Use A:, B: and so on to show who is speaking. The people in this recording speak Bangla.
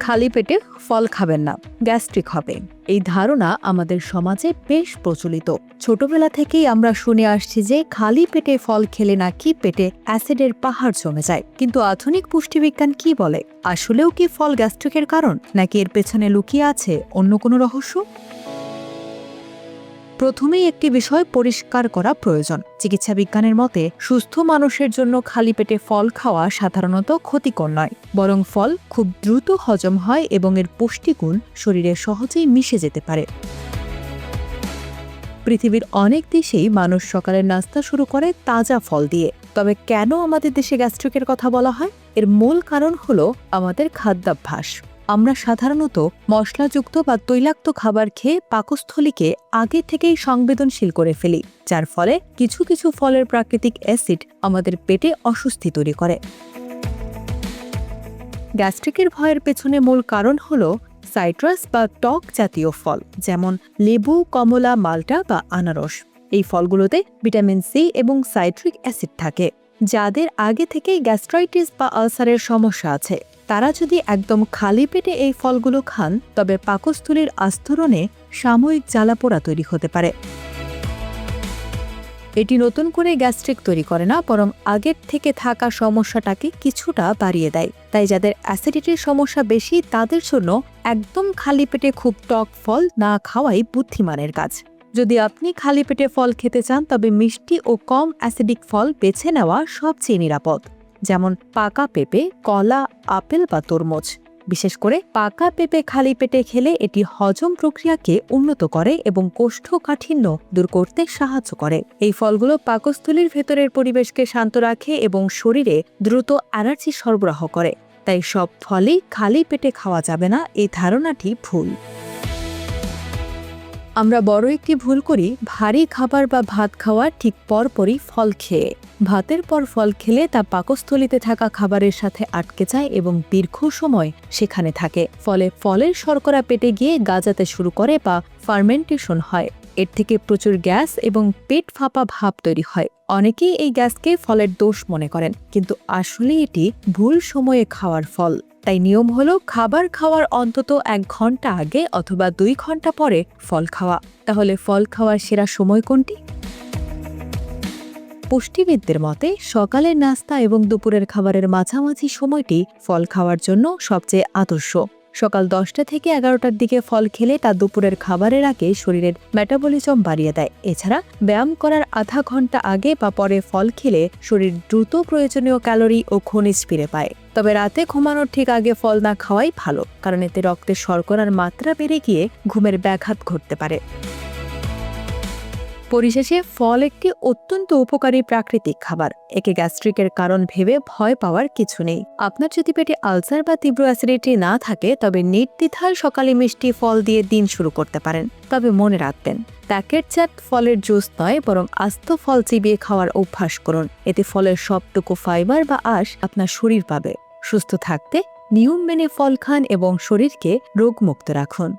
A: খালি পেটে ফল খাবেন না, গ্যাস্ট্রিক হবে। এই ধারণা আমাদের সমাজে বেশ প্রচলিত। ছোটবেলা থেকেই আমরা শুনে আসছি যে খালি পেটে ফল খেলে নাকি পেটে অ্যাসিডের পাহাড় জমে যায়। কিন্তু আধুনিক পুষ্টিবিজ্ঞান কি বলে? আসলেও কি ফল গ্যাস্ট্রিকের কারণ, নাকি এর পেছনে লুকিয়ে আছে অন্য কোনো রহস্য? প্রথমেই একটি বিষয় পরিষ্কার করা প্রয়োজন। চিকিৎসা বিজ্ঞানের মতে সুস্থ মানুষের জন্য খালি পেটে ফল খাওয়া সাধারণত ক্ষতিকর নয়, বরং ফল খুব দ্রুত হজম হয় এবং এর পুষ্টিগুণ শরীরে সহজেই মিশে যেতে পারে। পৃথিবীর অনেক দেশেই মানুষ সকালের নাস্তা শুরু করে তাজা ফল দিয়ে। তবে কেন আমাদের দেশে গ্যাস্ট্রিকের কথা বলা হয়? এর মূল কারণ হলো আমাদের খাদ্যাভ্যাস। আমরা সাধারণত মশলাযুক্ত বা তৈলাক্ত খাবার খেয়ে পাকস্থলীকে আগে থেকেই সংবেদনশীল করে ফেলি, যার ফলে কিছু কিছু ফলের প্রাকৃতিক অ্যাসিড আমাদের পেটে অস্বস্তি তৈরি করে। গ্যাস্ট্রিকের ভয়ের পেছনে মূল কারণ হলো সাইট্রাস বা টক জাতীয় ফল, যেমন লেবু, কমলা, মাল্টা বা আনারস। এই ফলগুলোতে ভিটামিন সি এবং সাইট্রিক অ্যাসিড থাকে। যাদের আগে থেকেই গ্যাস্ট্রাইটিস বা আলসারের সমস্যা আছে, তারা যদি একদম খালি পেটে এই ফলগুলো খান, তবে পাকস্থলীর আস্তরণে সাময়িক জ্বালাপোড়া তৈরি হতে পারে। এটি নতুন করে গ্যাস্ট্রিক তৈরি করে না, বরং আগের থেকে থাকা সমস্যাটাকে কিছুটা বাড়িয়ে দেয়। তাই যাদের অ্যাসিডিটির সমস্যা বেশি, তাদের জন্য একদম খালি পেটে খুব টক ফল না খাওয়াই বুদ্ধিমানের কাজ। যদি আপনি খালি পেটে ফল খেতে চান, তবে মিষ্টি ও কম অ্যাসিডিক ফল বেছে নেওয়া সবচেয়ে নিরাপদ, যেমন পাকা পেঁপে, কলা, আপেল বা তরমুজ। বিশেষ করে পাকা পেঁপে খালি পেটে খেলে এটি হজম প্রক্রিয়াকে উন্নত করে এবং কোষ্ঠকাঠিন্য দূর করতে সাহায্য করে। এই ফলগুলো পাকস্থলীর ভেতরের পরিবেশকে শান্ত রাখে এবং শরীরে দ্রুত এনার্জি সরবরাহ করে। তাই সব ফলই খালি পেটে খাওয়া যাবে না, এই ধারণাটি ভুল। আমরা বড় একটি ভুল করি, ভারী খাবার বা ভাত খাওয়ার ঠিক পরপরই ফল খেয়ে। ভাতের পর ফল খেলে তা পাকস্থলীতে থাকা খাবারের সাথে আটকে যায় এবং দীর্ঘ সময় সেখানে থাকে। ফলে ফলের শর্করা পেটে গিয়ে গাজাতে শুরু করে বা ফার্মেন্টেশন হয়। এর থেকে প্রচুর গ্যাস এবং পেট ফাঁপা ভাব তৈরি হয়। অনেকেই এই গ্যাসকে ফলের দোষ মনে করেন, কিন্তু আসলে এটি ভুল সময়ে খাওয়ার ফল। তাই নিয়ম হলো খাবার খাওয়ার অন্তত 1 ঘন্টা আগে অথবা 2 ঘন্টা পরে ফল খাওয়া। তাহলে ফল খাওয়ার সেরা সময় কোনটি? পুষ্টিবিদদের মতে সকালের নাস্তা এবং দুপুরের খাবারের মাঝামাঝি সময়টি ফল খাওয়ার জন্য সবচেয়ে আদর্শ। সকাল 10টা থেকে 11টার দিকে ফল খেলে তা দুপুরের খাবারের আগে শরীরের মেটাবলিজম বাড়িয়ে দেয়। এছাড়া ব্যায়াম করার আধা ঘন্টা আগে বা পরে ফল খেলে শরীর দ্রুত প্রয়োজনীয় ক্যালোরি ও খনিজ ফিরে পায়। তবে রাতে ঘুমানোর ঠিক আগে ফল না খাওয়াই ভালো, কারণ এতে রক্তে শর্করার মাত্রা বেড়ে গিয়ে ঘুমের ব্যাঘাত ঘটতে পারে। পরিশেষে ফল একটি অত্যন্ত উপকারী প্রাকৃতিক খাবার। একে গ্যাস্ট্রিকের কারণ ভেবে ভয় পাওয়ার কিছু নেই। আপনার যদি পেটে আলসার বা তীব্র অ্যাসিডিটি না থাকে, তবে নির্দ্বিধায় সকালে মিষ্টি ফল দিয়ে দিন শুরু করতে পারেন। তবে মনে রাখবেন, প্যাকেটজাত ফলের জুস নয়, বরং আস্ত ফল চিবিয়ে খাওয়ার অভ্যাস করুন। এতে ফলের সবটুকু ফাইবার বা আঁশ আপনার শরীর পাবে। সুস্থ থাকতে নিয়ম মেনে ফল খান এবং শরীরকে রোগমুক্ত রাখুন।